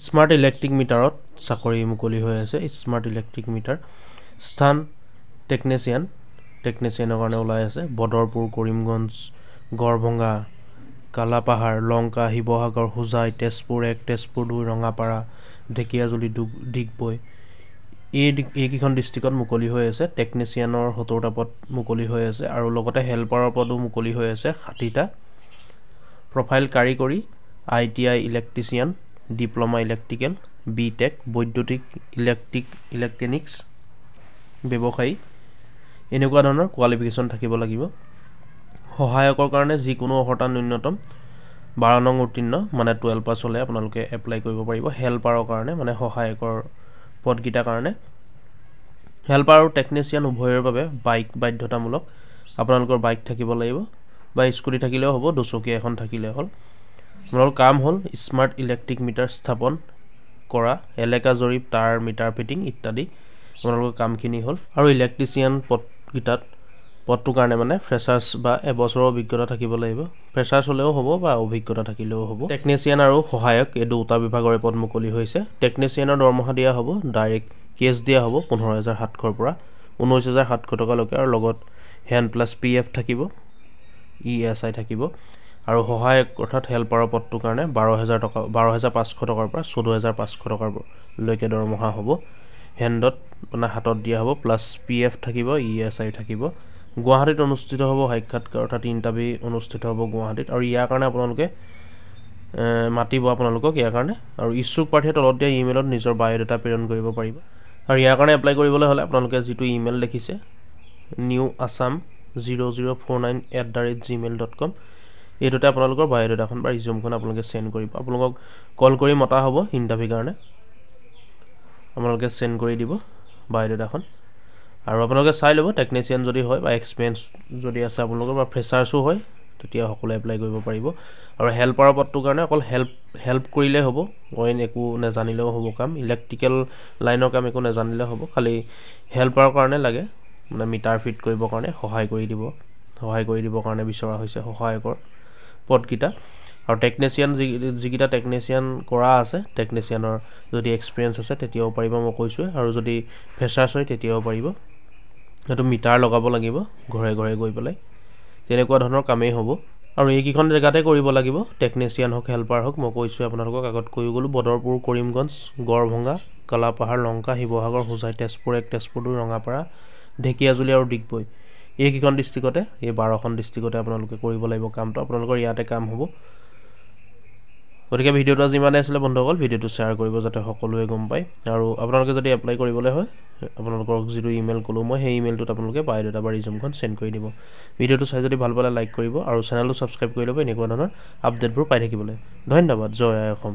Smart electric মিটাৰত চাকৰি মুকলি হৈ আছে। স্মাৰ্ট ইলেক্ট্ৰিক মিটাৰ স্থান টেকনিচিয়ানৰ কাৰণে ওলাই আছে। বদৰপুৰ, কৰিমগঞ্জ, গড়ভঙা, কালাপাহাৰ, লংকা, শিৱসাগৰ, হোজাই, তেজপুৰ 1, তেজপুৰ 2, ৰঙাপাৰা, ঢেকীয়াজুলি, ডিগবৈ এইকেইখন ডিষ্ট্ৰিক্টত মুকলি হৈ আছে। টেকনিচিয়ানৰ 70টা পদ মুকলি হৈ আছে আৰু লগতে হেল্পাৰৰ পদো মুকলি হৈ আছে 60টা। প্ৰফাইল কাৰিকৰী, ITI electrician, diploma electrical, BTech, বৈদ্যুতিক ইলেক্ট্ৰনিক্স, ব্যৱসায়ী এনেকুৱা ধৰণৰ কোৱালিফিকেশ্যন থাকিব লাগিব। সহায়কৰ কাৰণে যিকোনো অৰ্হতা ন্যূনতম 12 নং উত্তীৰ্ণ মানে 12 পাছ হ'লে আপোনালোকে এপ্লাই কৰিব পাৰিব। হেল্পাৰৰ কাৰণে মানে সহায়কৰ পদকেইটাৰ কাৰণে হেল্পাৰ আৰু টেকনিচিয়ান উভয়ৰ বাবে বাইক বাধ্যতামূলক। আপোনালোকৰ বাইক থাকিব লাগিব বা স্কুটি থাকিলেও হ'ব, দুচকীয়া এখন থাকিলে হ'ল। আপোনালোকৰ কাম হ'ল স্মাৰ্ট ইলেক্ট্ৰিক মিটাৰ স্থাপন কৰা, এলেকা জৰীপ, তাঁৰ মিটাৰ ফিটিং ইত্যাদি আপোনালোকৰ কামখিনি হ'ল। আৰু ইলেক্ট্ৰিচিয়ান পদটোৰ কাৰণে মানে ফ্ৰেচাৰ্ছ বা এবছৰৰ অভিজ্ঞতা থাকিব লাগিব। ফ্ৰেচাৰ্ছ হ'লেও হ'ব বা অভিজ্ঞতা থাকিলেও হ'ব। টেকনিচিয়ান আৰু সহায়ক এই দুটা বিভাগৰে পদ মুকলি হৈছে। টেকনিচিয়ানৰ দৰমহা দিয়া হ'ব, ডাইৰেক্ট কেছ দিয়া হ'ব 15,700 পৰা 19,700 টকালৈকে আৰু লগত হেণ্ড প্লাছ PF থাকিব, ESI থাকিব। আৰু সহায়ক অৰ্থাৎ হেল্পাৰৰ পদটোৰ কাৰণে 12,500 টকাৰ পৰা 14,500 টকালৈকে দৰমহা হ'ব। হেণ্ডত মানে হাতত দিয়া হ'ব, প্লাছ PF থাকিব, ESI থাকিব। গুৱাহাটীত অনুষ্ঠিত হ'ব সাক্ষাৎকাৰ অৰ্থাৎ ইণ্টাৰভিউ অনুষ্ঠিত হ'ব গুৱাহাটীত। আৰু ইয়াৰ কাৰণে আপোনালোকে মাতিব আপোনালোকক ইয়াৰ কাৰণে। আৰু ইচ্ছুক প্ৰাৰ্থীয়ে তলত দিয়া ইমেইলত নিজৰ বায়'ডাটা প্ৰেৰণ কৰিব পাৰিব। আৰু ইয়াৰ কাৰণে এপ্লাই কৰিবলৈ হ'লে আপোনালোকে যিটো ইমেইল দেখিছে newasam0049@gmail.com এইটোতে আপোনালোকৰ বায়'ডাটাখন বা ৰিজিউমখন আপোনালোকে চেণ্ড কৰিব। আপোনালোকক কল কৰি মতা হ'ব ইণ্টাৰভিউৰ কাৰণে। আপোনালোকে চেণ্ড কৰি দিব বায়'ডাটাখন আৰু আপোনালোকে চাই ল'ব টেকনিচিয়ান যদি হয় বা এক্সপিৰিয়েঞ্চ যদি আছে আপোনালোকৰ বা ফ্ৰেচাৰ্ছো হয় তেতিয়া সকলোৱে এপ্লাই কৰিব পাৰিব। আৰু হেল্পাৰৰ পদটোৰ কাৰণে অকল হেল্প কৰিলেই হ'ব, অইন একো নেজানিলেও হ'ব। কাম ইলেক্ট্ৰিকেল লাইনৰ কাম একো নেজানিলেও হ'ব, খালি হেল্পাৰৰ কাৰণে লাগে মানে মিটাৰ ফিট কৰিবৰ কাৰণে সহায় কৰি দিবৰ কাৰণে বিচৰা হৈছে সহায়কৰ পদকেইটা। আৰু টেকনিচিয়ান যিকেইটা টেকনিচিয়ান কৰা আছে, টেকনিচিয়ানৰ যদি এক্সপিৰিয়েঞ্চ আছে তেতিয়াও পাৰিব, মই কৈছোঁৱে। আৰু যদি ফ্ৰেচাৰ্ছ হয় তেতিয়াও পাৰিব। সেইটো মিটাৰ লগাব লাগিব ঘৰে ঘৰে গৈ পেলাই, তেনেকুৱা ধৰণৰ কামেই হ'ব। আৰু এইকেইখন জেগাতে কৰিব লাগিব, টেকনিচিয়ান হওক হেল্পাৰ হওক। মই কৈছোঁৱে আপোনালোকক, আগত কৈ গ'লোঁ। বদৰপুৰ, কৰিমগঞ্জ, গড়ভঙা, কালাপাহাৰ, লংকা, শিৱসাগৰ, হোজাই, তেজপুৰ 1, তেজপুৰ 2, ৰঙাপাৰা, ঢেকীয়াজুলি আৰু ডিগবৈ এইকেইখন ডিষ্ট্ৰিক্টতে, এই 12খন ডিষ্ট্ৰিক্টতে আপোনালোকে কৰিব লাগিব কামটো। আপোনালোকৰ ইয়াতে কাম হ'ব। গতিকে ভিডিঅ'টো যিমানে আছিলে বন্ধুসকল, ভিডিঅ'টো শ্বেয়াৰ কৰিব যাতে সকলোৱে গম পায়। আৰু আপোনালোকে যদি এপ্লাই কৰিবলৈ হয় আপোনালোকক যিটো ইমেইল ক'লোঁ মই, সেই ইমেইলটোত আপোনালোকে বায়'ডাটা বা ৰিজিউমখন চেণ্ড কৰি দিব। ভিডিঅ'টো চাই যদি ভাল পালে লাইক কৰিব আৰু চেনেলটো ছাবস্ক্ৰাইব কৰি ল'ব এনেকুৱা ধৰণৰ আপডেটবোৰ পাই থাকিবলৈ। ধন্যবাদ। জয় আই অসম।